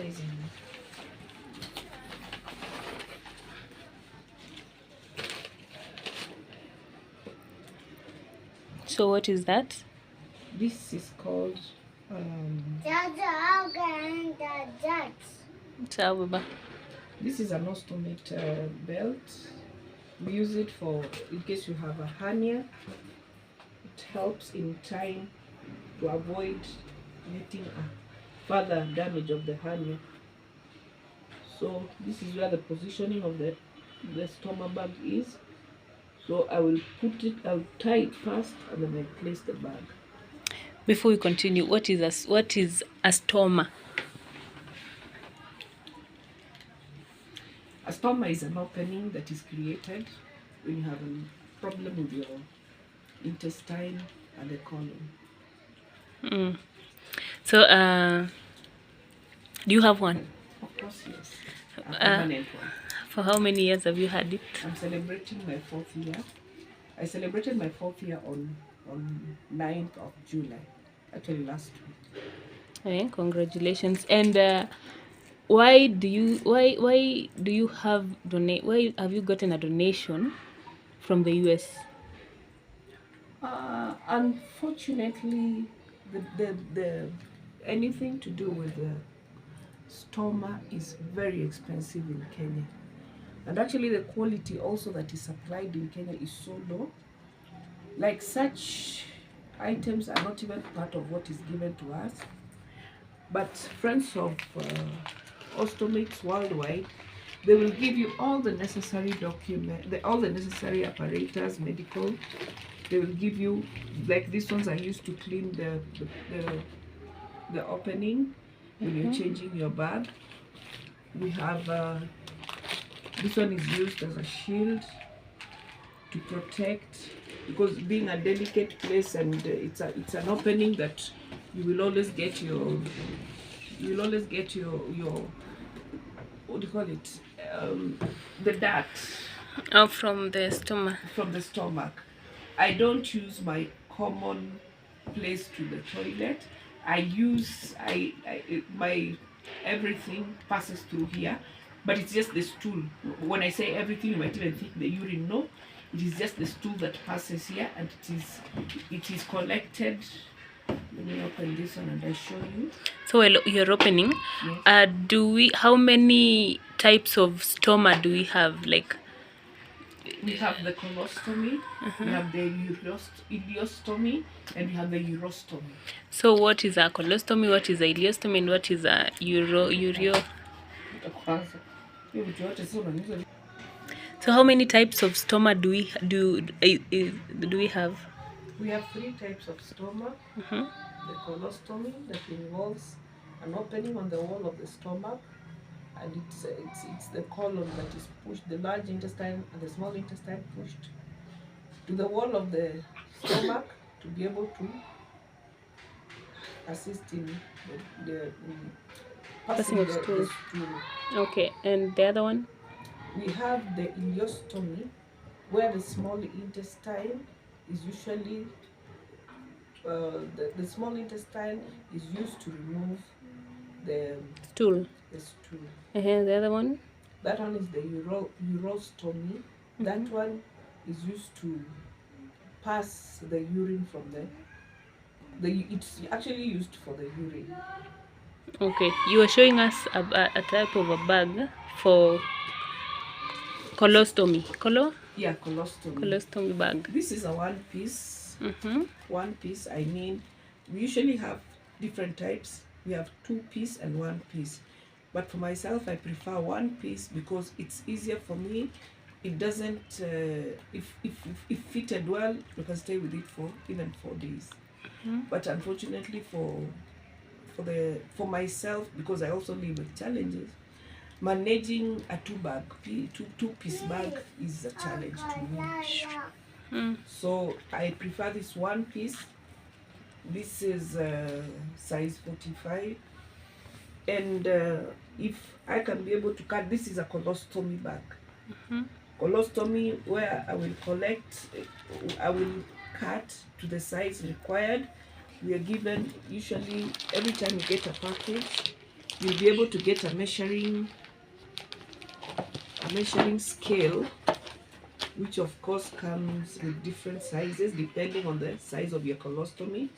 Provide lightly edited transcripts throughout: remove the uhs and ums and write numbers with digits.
appetizing. So what is that? This is called Ciao, Baba. this is an ostomate belt. We use it for in case you have a hernia. It helps in time to avoid getting a further damage of the hernia. So this is where the positioning of the stoma bag is. So I will put it, I'll tie it first and then I place the bag. Before we continue, what is a stoma? A stoma is an opening that is created when you have a problem with your intestine and the colon. So do you have one? Of course, yes. A permanent one. For how many years have you had it? I'm celebrating my 4th year. I celebrated my 4th year on 9th of July, actually last week. Okay, congratulations. And why have you gotten a donation from the US? Unfortunately, the anything to do with the stoma is very expensive in Kenya, and actually the quality also that is supplied in Kenya is so low. Like such items are not even part of what is given to us. But friends of Ostomates worldwide, they will give you all the necessary all the necessary apparatus, medical. They will give you, like these ones are used to clean the opening when you're changing your bag. We have this one is used as a shield to protect, because being a delicate place, and it's an opening that you will always get your what do you call it, the dirt From the stomach. from the stomach. I don't use my common place to the toilet. My everything passes through here, but it's just the stool. When I say everything, you might even think the urine. No, it is just the stool that passes here, and it is collected. Let me open this one and I show you. So while you're opening, Yes. how many types of stoma do we have? Like, We have the colostomy, we have the ileostomy, and we have the urostomy. so what is a colostomy, what is a ileostomy, and what is a ureo? So how many types of stoma do we have? We have 3 types of stoma. The colostomy that involves an opening on the wall of the stomach, and it's the colon that is pushed, the large intestine and the small intestine pushed to the wall of the stomach to be able to assist in the passing of the stool. stool. Okay, and the other one? We have the ileostomy, where the small intestine is usually the small intestine is used to remove the Stool. stool. The other one? That one is the urostomy. That one is used to pass the urine from it's actually used for the urine. Okay, you were showing us a type of a bag for colostomy. Yeah, colostomy. Colostomy bag. This is a one piece. One piece, I mean, we usually have different types. We have 2 piece and 1 piece. But for myself, I prefer 1 piece because it's easier for me. It doesn't, if fitted well, you can stay with it for even 4 days. But unfortunately for myself, because I also live with challenges, managing a 2-piece bag is a challenge to me. So I prefer this 1 piece. This is size 45, and if I can be able to cut, this is a colostomy bag. Colostomy, where I will cut to the size required. We are given, usually every time we get a package, you'll be able to get a measuring scale, which of course comes with different sizes depending on the size of your colostomy.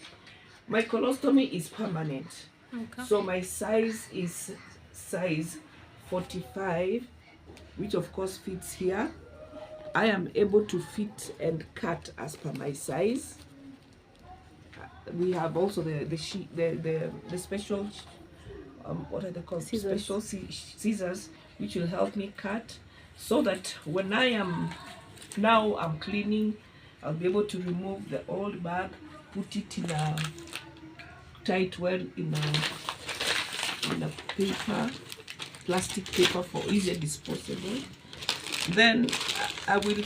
My colostomy is permanent. Okay. So my size is size 45, which of course fits here. I am able to fit and cut as per my size. We have also the special what are they called? Scissors. Special scissors, which will help me cut, so that when I'm cleaning, I'll be able to remove the old bag, put it in a tight well in a paper, plastic paper for easier disposable. Then I will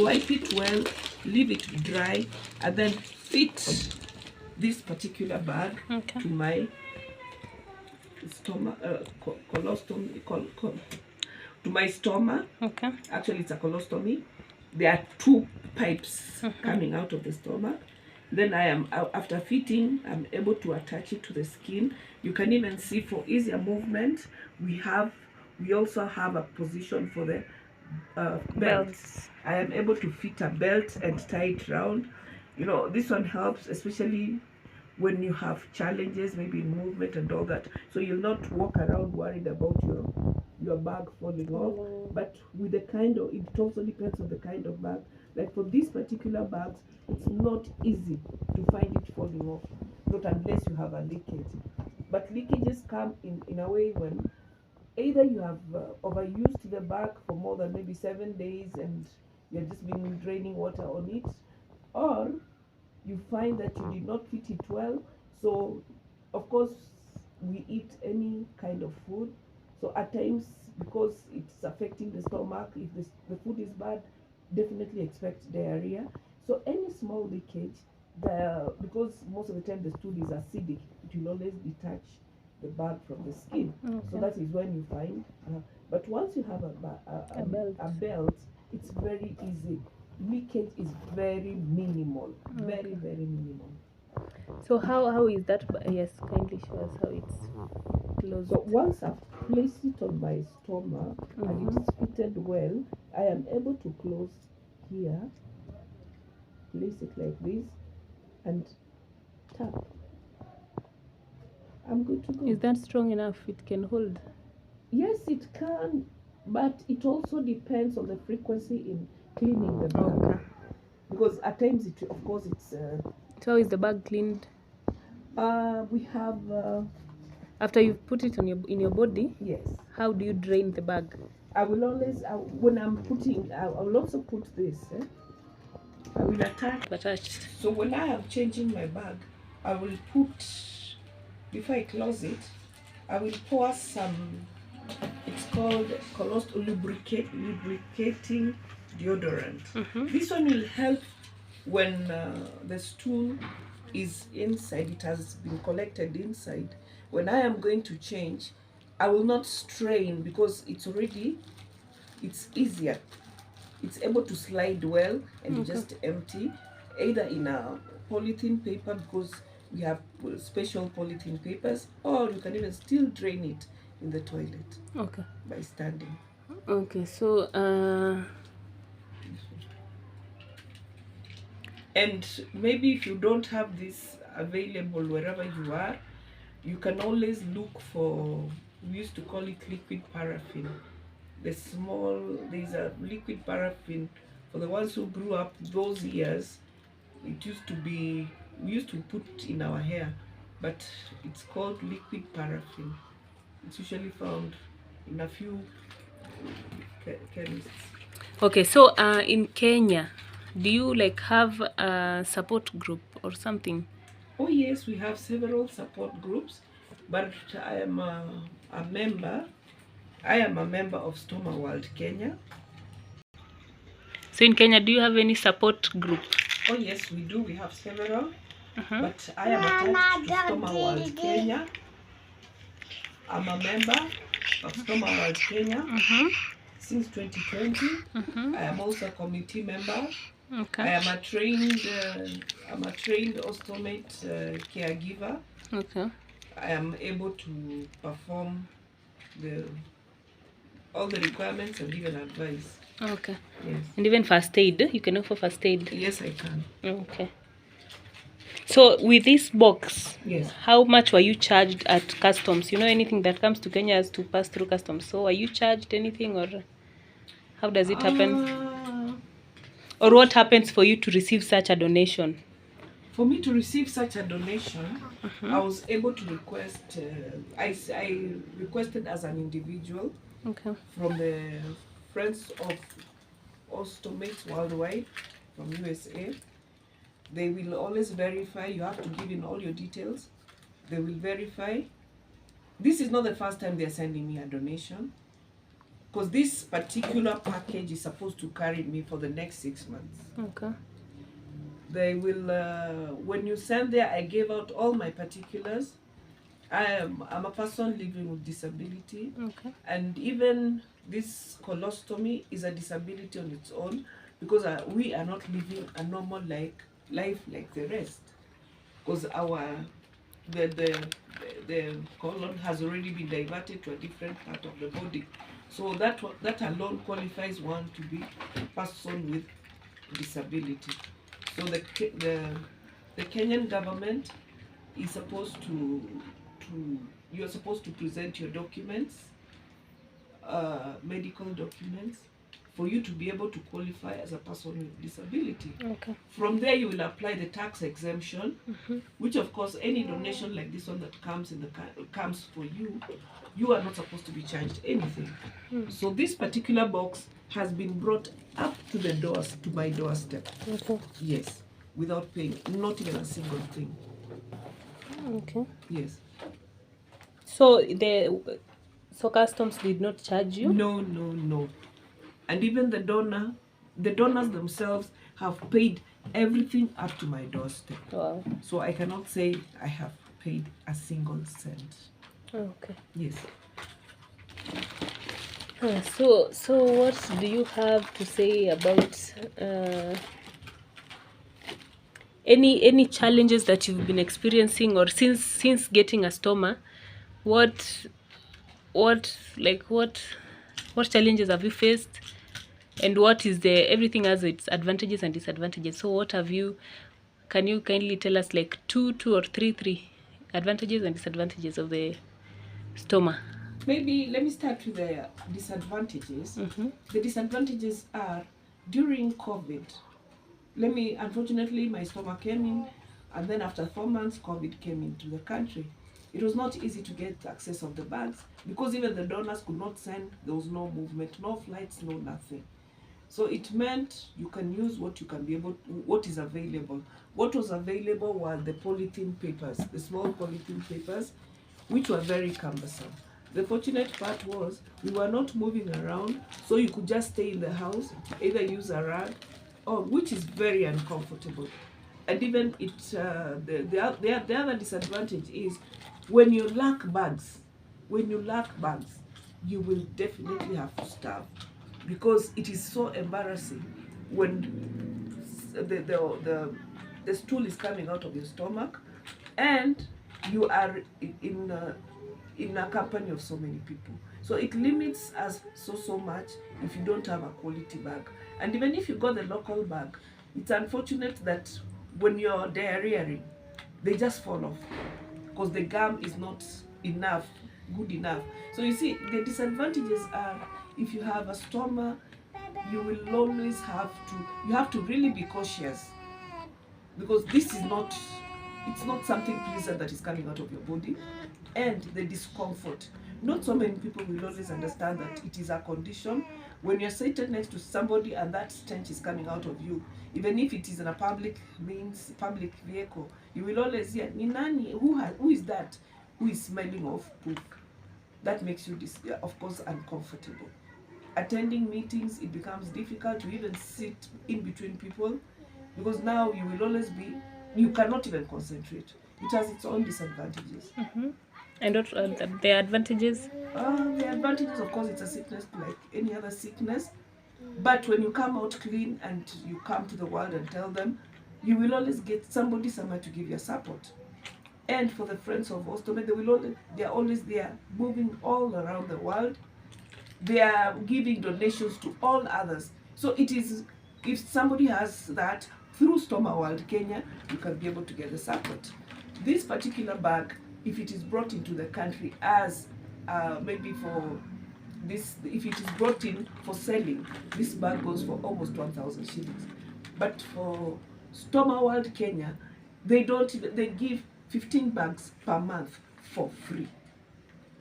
wipe it well, leave it dry, and then fit this particular bag to my stoma, colostomy, to my stoma. Okay. Actually, it's a colostomy. There are two pipes coming out of the stomach. Then after fitting, I'm able to attach it to the skin. You can even see for easier movement, we also have a position for the belts. I am able to fit a belt and tie it round. You know, this one helps, especially when you have challenges, maybe in movement and all that. So you'll not walk around worried about your bag falling off. But with the kind of, it also depends on the kind of bag. Like for these particular bags, it's not easy to find it falling off, not unless you have a leakage. But leakages come in a way when either you have overused the bag for more than maybe 7 days and you're just been draining water on it, or you find that you did not fit it well. So of course we eat any kind of food, so at times, because it's affecting the stomach, if the food is bad, definitely expect diarrhea. So any small leakage, because most of the time the stool is acidic, it will always detach the bag from the skin. So that is when you find but once you have a belt, it's very easy. Leakage is very minimal. Very minimal. So how is that? Yes, kindly show us how it's closed. So once I've placed it on my stomach and it's fitted well, I am able to close here, place it like this, and tap. I'm good to go. Is that strong enough? It can hold? Yes, it can, but it also depends on the frequency in cleaning the bag. Because at times, of course, it's... So is the bag cleaned? We have... After you've put it in your body? Yes. How do you drain the bag? I will always, when I'm putting, I will also put this. I will attach. So when I am changing my bag, I will put, before I close it, I will pour some, it's called lubricating deodorant. This one will help when the stool is inside, it has been collected inside. When I am going to change, I will not strain because it's easier. It's able to slide well, and you just empty, either in a polythene paper, because we have special polythene papers, or you can even still drain it in the toilet by standing. So and maybe if you don't have this available wherever you are, you can always look for, we used to call it liquid paraffin. There's a liquid paraffin for the ones who grew up those years. It used to be, we used to put in our hair, but it's called liquid paraffin. It's usually found in a few chemists. Okay, so in Kenya, do you like have a support group or something? Oh yes, we have several support groups, but I am a member. I am a member of Stoma World Kenya. So in Kenya, do you have any support group? Oh yes, we do. We have several. But I am attached to Stoma World Kenya. I'm a member of Stoma World Kenya since 2020. I am also a committee member. I am a trained Ostomate caregiver. I am able to perform the all the requirements and even advice. Okay. Yes. And even first aid, you can offer first aid. Yes, I can. Okay. So with this box, Yes. how much were you charged at customs? You know, anything that comes to Kenya has to pass through customs. So are you charged anything, or how does it happen? Or what happens for you to receive such a donation? For me to receive such a donation, I was able to request. I requested as an individual Okay. from the Friends of Ostomy worldwide from USA. They will always verify. You have to give in all your details. They will verify. This is not the first time they're sending me a donation, because this particular package is supposed to carry me for the next 6 months. Okay. They will, when you send there, I gave out all my particulars. I'm a person living with disability. Okay. And even this colostomy is a disability on its own, because we are not living a normal life like the rest, because the colon has already been diverted to a different part of the body. So that alone qualifies one to be a person with disability. So the Kenyan government is supposed to you're supposed to present your documents, medical documents, for you to be able to qualify as a person with disability. Okay. From there, you will apply the tax exemption, which of course any donation like this one that comes for you, you are not supposed to be charged anything. So this particular box has been brought up to the doors, to my doorstep. Okay. Yes, without paying, not even a single thing. Okay. Yes. So customs did not charge you? No. And even the donors themselves have paid everything up to my doorstep. Wow. So I cannot say I have paid a single cent. Okay. Yes. So what do you have to say about any challenges that you've been experiencing, or since getting a stoma? What what challenges have you faced, and what is the everything has its advantages and disadvantages? So what have you, can you kindly tell us like two or three advantages and disadvantages of the stoma? Maybe let me start with the disadvantages. The disadvantages are during COVID. Unfortunately, my stoma came in, and then after 4 months, COVID came into the country. It was not easy to get access of the bags, because even the donors could not send. There was no movement, no flights, no nothing. So it meant you can use what you can be able to, what is available. What was available were the polythene papers, the small polythene papers, which were very cumbersome. The fortunate part was we were not moving around, so you could just stay in the house, either use a rag, or which is very uncomfortable. And even the other disadvantage is when you lack bags, you will definitely have to starve, because it is so embarrassing when the stool is coming out of your stomach, and you are in a company of so many people. So it limits us so much if you don't have a quality bag. And even if you got the local bag, it's unfortunate that when you're diarrheaing, they just fall off, because the gum is not good enough. So you see, the disadvantages are, if you have a stoma, you will always have to really be cautious, because this is not, it's not something pleasant that is coming out of your body. And the discomfort, not so many people will always understand that it is a condition. When you're seated next to somebody and that stench is coming out of you, even if it is in a public vehicle, you will always hear, "Ni nani? Who is that? Who is smelling of poop?" That makes you, of course, uncomfortable. Attending meetings, it becomes difficult to even sit in between people, because now you cannot even concentrate. It has its own disadvantages. And what are the advantages? The advantages, of course, it's a sickness like any other sickness. But when you come out clean and you come to the world and tell them, you will always get somebody somewhere to give you support. And for the friends of Ostomy, they are always there, moving all around the world. They are giving donations to all others. So it is, if somebody has that through Stoma World Kenya, you can be able to get the support. This particular bag, if it is brought into the country as maybe for this, if it is brought in for selling, this bag goes for almost 1,000 shillings. But for Stoma World Kenya, they give 15 bags per month for free.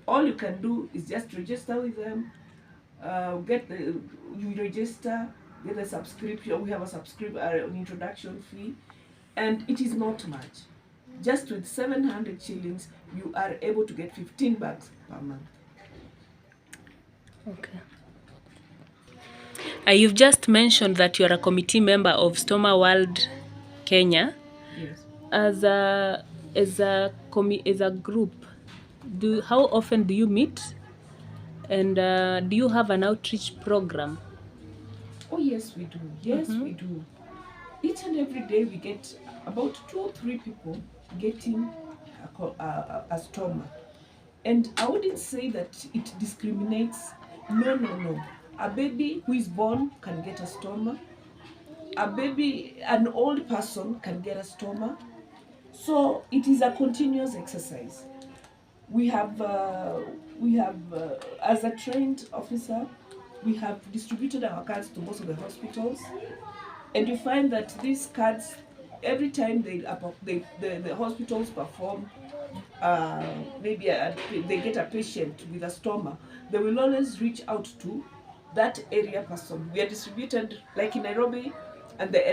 All you can do is just register with them, you register, get a subscription. We have a an introduction fee, and it is not much. Just with 700 shillings, you are able to get 15 bags per month. Okay. You've just mentioned that you are a committee member of Stoma World Kenya. Yes. As a group, how often do you meet, and do you have an outreach program? Oh yes, we do. Yes, we do. Each and every day we get about 2 or 3 people getting a stoma. And I wouldn't say that it discriminates. No, no, no. A baby who is born can get a stoma. An old person can get a stoma. So it is a continuous exercise. We have, as a trained officer, we have distributed our cards to most of the hospitals, and you find that these cards, every time the hospitals perform, maybe they get a patient with a stoma, they will always reach out to that area person. We are distributed, like in Nairobi and the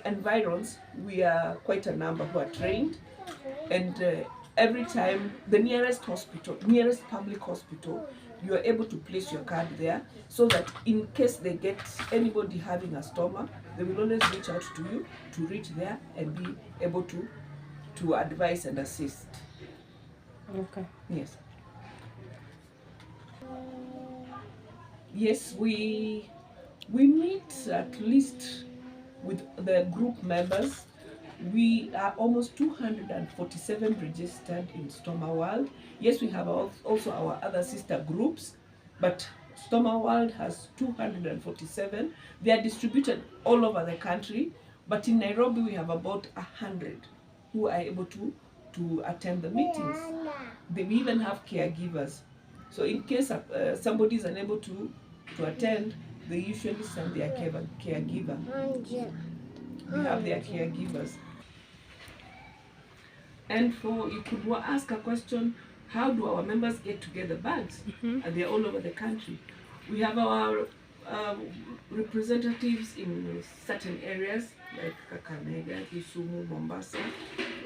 environs, we are quite a number who are trained, and every time the nearest public hospital, you are able to place your card there, so that in case they get anybody having a stoma, they will always reach out to you to reach there and be able to advise and assist. Okay. Yes. Yes, we meet at least with the group members. We are almost 247 registered in Stoma World. Yes, we have also our other sister groups, but Stoma World has 247. They are distributed all over the country, but in Nairobi we have about 100 who are able to attend the meetings. We even have caregivers. So in case somebody is unable to attend, they usually send their caregiver. We have their caregivers. And you could ask a question, how do our members get together bags? And they're all over the country. We have our representatives in certain areas like Kakamega, Kisumu, Mombasa,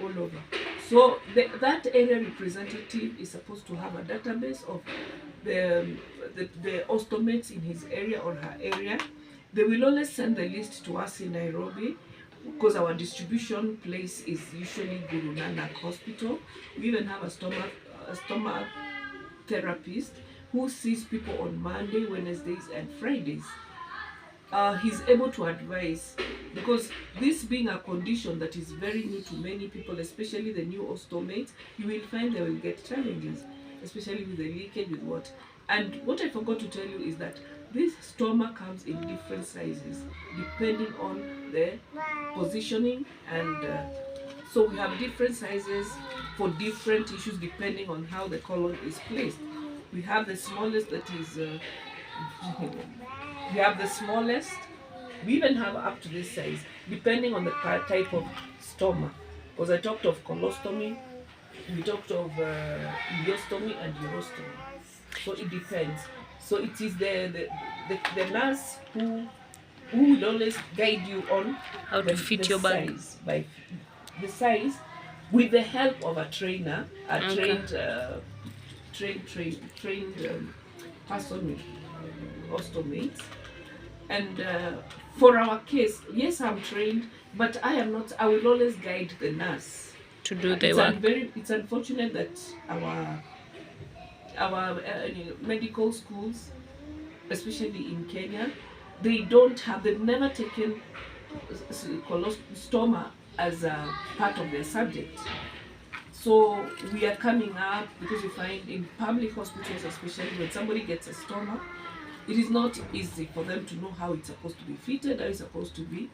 all over. So that area representative is supposed to have a database of the ostomates in his area or her area. They will always send the list to us in Nairobi, because our distribution place is usually Guru Nanak Hospital. We even have a stoma therapist who sees people on Monday, Wednesdays, and Fridays. He's able to advise, because this being a condition that is very new to many people, especially the new ostomates, you will find they will get challenges, especially with the leakage, with what. And what I forgot to tell you is that this stoma comes in different sizes depending on the positioning, and so we have different sizes for different issues depending on how the colon is placed. We have the smallest, that is we have the smallest. We even have up to this size depending on the type of stoma, because I talked of colostomy, we talked of ileostomy and urostomy. So it depends. So it is the nurse who will always guide you on how to fit your bag. Size, by the size, with the help of a trainer, a trained person with ostomates. And for our case, yes, I'm trained, but I am not. I will always guide the nurse to do the work. It's unfortunate that our medical schools, especially in Kenya, they've never taken stoma as a part of their subject. So we are coming up because we find in public hospitals, especially when somebody gets a stoma, it is not easy for them to know how it's supposed to be fitted, how it's supposed to be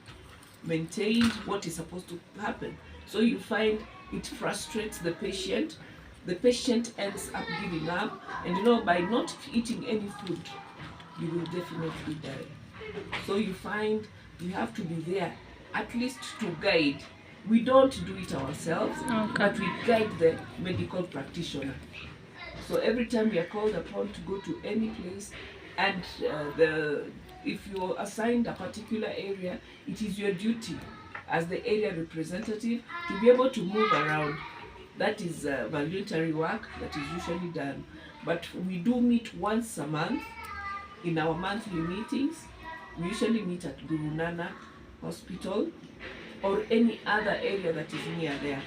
maintained, what is supposed to happen. So you find it frustrates the patient. The patient ends up giving up, and you know, by not eating any food, you will definitely die. So you find you have to be there at least to guide. We don't do it ourselves, but we guide the medical practitioner. So every time we are called upon to go to any place, and if you're assigned a particular area, it is your duty as the area representative to be able to move around. That is voluntary work that is usually done. But we do meet once a month in our monthly meetings. We usually meet at Guru Nanak Hospital or any other area that is near there.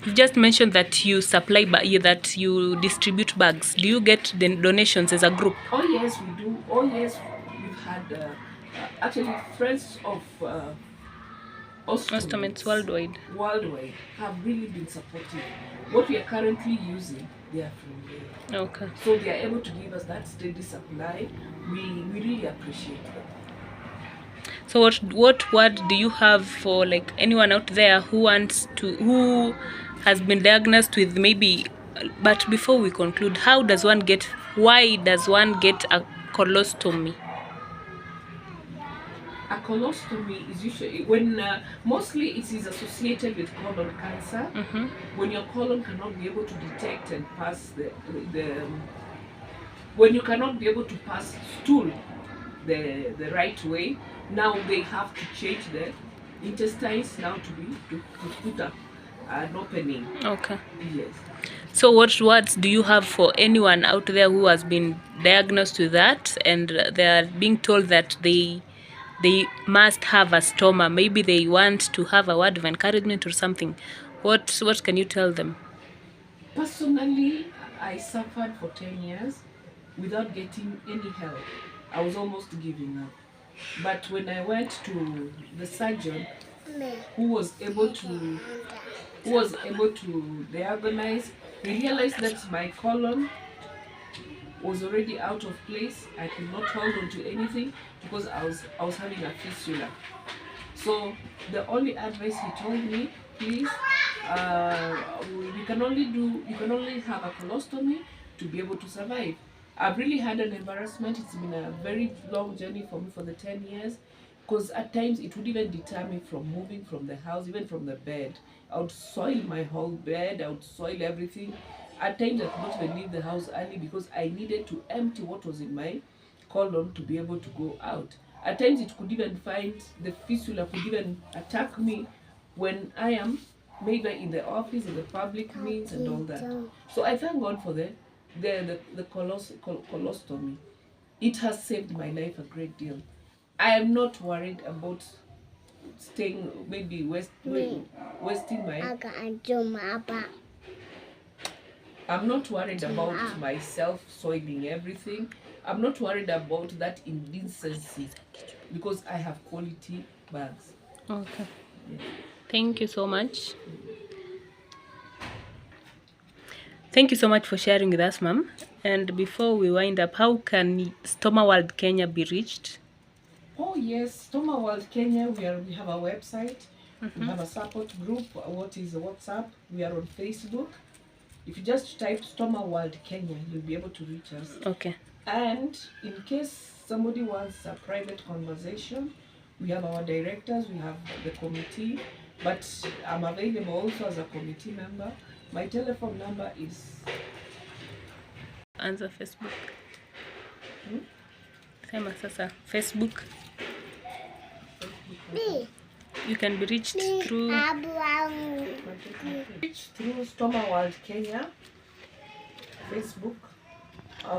You just mentioned that you supply, that you distribute bags. Do you get the donations as a group? Oh yes, we do. Oh yes, we've had actually friends of Ostomy worldwide have really been supportive. What we are currently using, they are from there. Okay. So they are able to give us that steady supply. We really appreciate them. So what word do you have for like anyone out there who has been diagnosed with maybe, but before we conclude, why does one get a colostomy? A colostomy is usually when mostly it is associated with colon cancer. When your colon cannot be able to detect and pass when you cannot be able to pass stool the right way, now they have to change the intestines now to put up an opening. Okay. Yes. So what words do you have for anyone out there who has been diagnosed with that and they are being told that they must have a stoma? Maybe they want to have a word of encouragement or something. What can you tell them? Personally, I suffered for 10 years without getting any help. I was almost giving up. But when I went to the surgeon who was able to diagnose, he realized that my colon was already out of place. I could not hold on to anything because I was having a fistula. So the only advice he told me, please, you can only have a colostomy to be able to survive. I've really had an embarrassment. It's been a very long journey for me for the 10 years, because at times it would even deter me from moving from the house, even from the bed. I would soil my whole bed, I would soil everything. At times I could not even leave the house early because I needed to empty what was in my colon to be able to go out. At times it could even the fistula could even attack me when I am maybe in the office, in the public meetings and all that. So I thank God for the colostomy. It has saved my life a great deal. I am not worried about staying, maybe wasting my... I'm not worried about myself soiling everything. I'm not worried about that indecency because I have quality bags. Okay. Yes. Thank you so much. Thank you so much for sharing with us, ma'am. And before we wind up, how can Stoma World Kenya be reached? Oh yes, Stoma World Kenya, we have a website. We have a support group. What is WhatsApp? We are on Facebook. If you just type Stoma World Kenya, you'll be able to reach us. Okay. And in case somebody wants a private conversation, we have our directors, we have the committee, but I'm available also as a committee member. My telephone number is... Answer Facebook. Sema sasa Facebook. You can be reached through Stoma World Kenya, Facebook.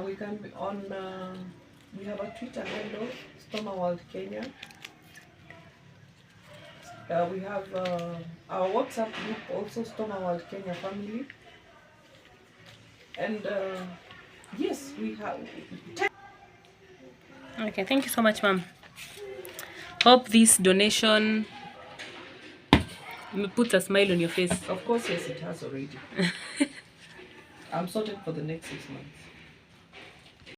We can be on, we have a Twitter handle, Stoma World Kenya. We have our WhatsApp group, also Stoma World Kenya family. And yes, we have... Okay, thank you so much, ma'am. Hope this donation puts a smile on your face. Of course, yes, it has already. I'm sorted for the next 6 months.